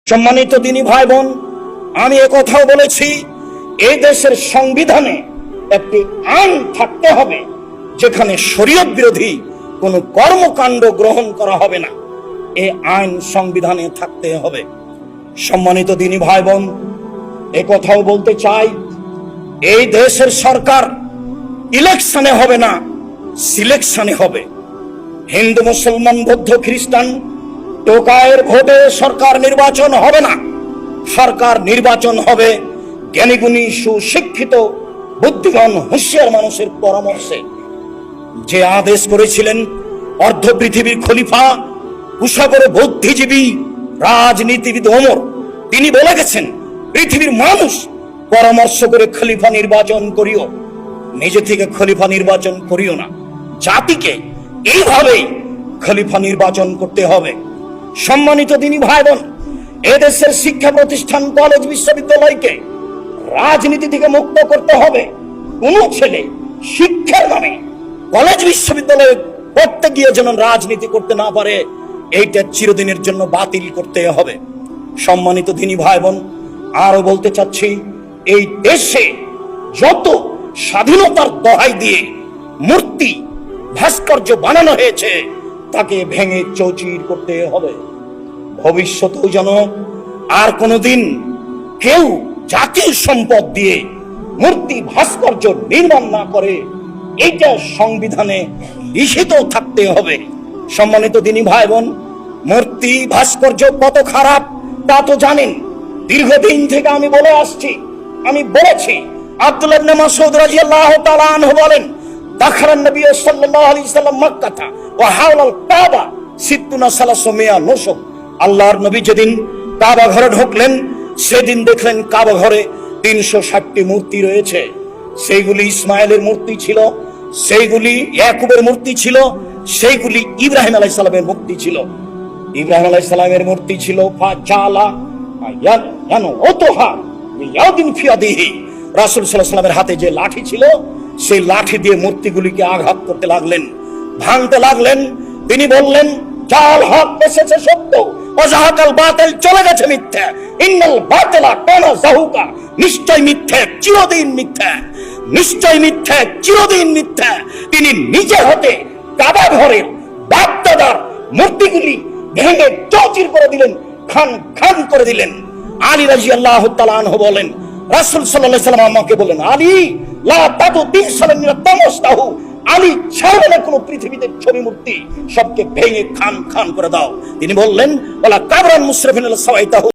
সম্মানিত দিনী ভাই বোন, আমি একথাও বলেছি, এই দেশের সংবিধানে একটি আইন থাকতে হবে যেখানে শরীয়ত বিরোধী কোনো কর্মকাণ্ড গ্রহণ করা হবে না। এই আইন সংবিধানে থাকতে হবে। সম্মানিত দিনী ভাই বোন, একথাও বলতে চাই, এই দেশের সরকার ইলেকশনে হবে না, সিলেকশনে হবে। হিন্দু, মুসলমান, বৌদ্ধ, খ্রিস্টান টোকায়ের ভোটে সরকার নির্বাচন হবে না। সরকার নির্বাচন হবে জ্ঞানীগুণী, সুশিক্ষিত, বুদ্ধিমান, হুঁশিয়ার মানুষের পরামর্শে। যে আদেশ করেছিলেন অর্ধ পৃথিবীর খলিফা, কুশাগর বুদ্ধিজীবী, রাজনীতিবিদ ওমর, তিনি বলে গেছেন, পৃথিবীর মানুষ পরামর্শ করে খলিফা নির্বাচন করিও, নিজে থেকে খলিফা নির্বাচন করিও না। জাতিকে এইভাবেই খলিফা নির্বাচন করতে হবে। সম্মানিত দিনী ভাই বোন, এদেশের শিক্ষা প্রতিষ্ঠান, কলেজ, বিশ্ববিদ্যালয়কে রাজনীতি থেকে মুক্ত করতে হবে। কোন ছেলে শিক্ষার নামে কলেজ বিশ্ববিদ্যালয়ে পড়তে গিয়ে যেন রাজনীতি করতে না পারে, এইটা চিরদিনের জন্য বাতিল করতে হবে। সম্মানিত দিনী ভাই বোন, আরো বলতে চাচ্ছি, এই দেশে যত স্বাধীনতার দোহাই দিয়ে মূর্তি, ভাস্কর্য বানানো হয়েছে, তাকে ভেঙে চৌচির করতে হবে। ভবিষ্যতেও যেন আর কোনোদিন কেউ জাতীয় সম্পদ দিয়ে মূর্তি, ভাস্কর্য নির্মাণ না করে, এইটা সংবিধানে লিখিত থাকতে হবে। সম্মানিত দিনী ভাই বোন, মূর্তি, ভাস্কর্য কত খারাপ তা তো জানেন। দীর্ঘদিন থেকে আমি বলে আসছি, আমি বলেছি, আব্দুল্লাহ ইবনে মাসউদ রাদিয়াল্লাহু তাআলা আনহু বলেন, দাখালান নবী সাল্লাল্লাহু আলাইহি সাল্লাম মক্কাতা ওয়া হাওলাল কাবা সিত্তুনা সালাসুমিয়া নুসুক। আল্লাহর নবী যেদিন কাবা ঘরে ঢুকলেন, সেদিন দেখলেন কাবা ঘরে 360টি মূর্তি রয়েছে। সেইগুলি ইসমাইলের মূর্তি ছিল, সেইগুলি ইয়াকুবের মূর্তি ছিল, সেইগুলি ইব্রাহিম আলাইহিস সালামের মূর্তি ছিল। ইব্রাহিম আলাইহিস সালামের মূর্তি ছিল ফাজালা ইয়ানু ওতোহা ইয়াদিন ফিয়াদিহি। রাসূল সাল্লাল্লাহু আলাইহি সাল্লামের হাতে যে লাঠি ছিল, সেই লাঠি দিয়ে মূর্তিগুলিকে আঘাত করতে লাগলেন, ভাঙতে লাগলেন। তিনি বললেন, জাল হক এসেছে সত্য, ওয়াজাহাকাল বাতিল চলে গেছে মিথ্যা। ইন্নাল বাতিলা কানা যাহুকা, নিশ্চয় মিথ্যা, চিরদিন মিথ্যা, নিশ্চয় মিথ্যা, চিরদিন মিথ্যা। তিনি নিজে হাতে কাবা ঘরের বাপদাদার মূর্তিগুলি ভেঙে চৌচির করে দিলেন, খান খান করে দিলেন। আলী রাদিয়াল্লাহু তাআলা আনহু বলেন, রাসূল সাল্লাল্লাহু আলাইহি সাল্লাম আমাকে বলেন, আলী লা তাতু তিনসালান মিনাত তামাসতাহু, আলী ছাড়বে না কোনো পৃথিবীতে ছবি মূর্তি, সবকে ভেঙে খান খান করে দাও। তিনি বললেন, ওয়ালা কাবরান মুসরিফিন আলা সাওয়াইতাহু।